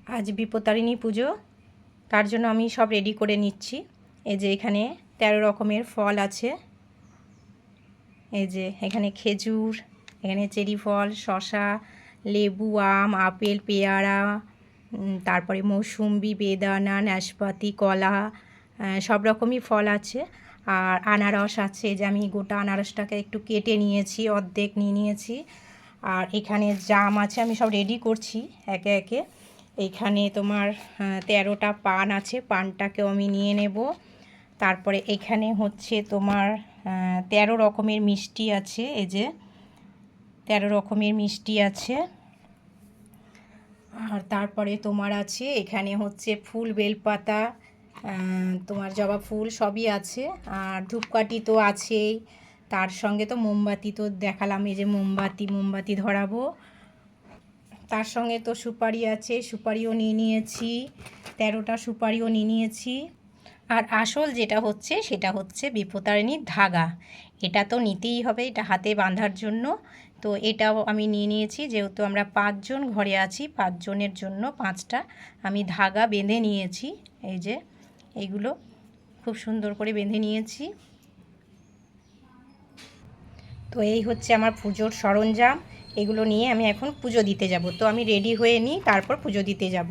আজ বিপত্তারিণী পুজো, তার জন্য আমি সব রেডি করে নিচ্ছি। এই যে এখানে 13 রকমের ফল আছে। এই যে এখানে খেজুর, এখানে চেরি ফল, শসা, লেবু, আম, আপেল, পেয়ারা, তারপরে মৌসুম্বি, বেদানা, নাশপাতি, কলা, সব রকমই ফল আছে। আর আনারস আছে, যে আমি গোটা আনারসটাকে একটু কেটে নিয়েছি, অর্ধেক নিয়ে নিয়েছি। আর এখানে জাম আছে, আমি সব রেডি করছি একে একে। এইখানে তোমার 13টা পান আছে, পানটাকেও আমি নিয়ে নেব। তারপরে এখানে হচ্ছে তোমার 13 রকমের মিষ্টি আছে। এই যে 13 রকমের মিষ্টি আছে। আর তারপরে তোমার আছে এখানে হচ্ছে ফুল, বেলপাতা, তোমার জবা ফুল সবই আছে। আর ধূপকাঠি তো আছেই, তার সঙ্গে তো মোমবাতি তো দেখালাম। এই যে মোমবাতি ধরাবো। তার সঙ্গে তো সুপারি আছে, সুপারিও নিয়ে নিয়েছি, 13টা সুপারিও নিয়ে নিয়েছি। আর আসল যেটা হচ্ছে সেটা হচ্ছে বিপত্তারিণীর ধাগা। এটা তো নিতেই হবে, এটা হাতে বাঁধার জন্য। তো এটাও আমি নিয়ে নিয়েছি, যেহেতু আমরা 5 জন ঘরে আছি, 5 জনের জন্য 5টা আমি ধাগা বেঁধে নিয়েছি। এই যে এইগুলো খুব সুন্দর করে বেঁধে নিয়েছি। তো এই হচ্ছে আমার পুজোর সরঞ্জাম। এগুলো নিয়ে আমি এখন পুজো দিতে যাব। তো আমি রেডি হয়ে নিই, তারপর পুজো দিতে যাব।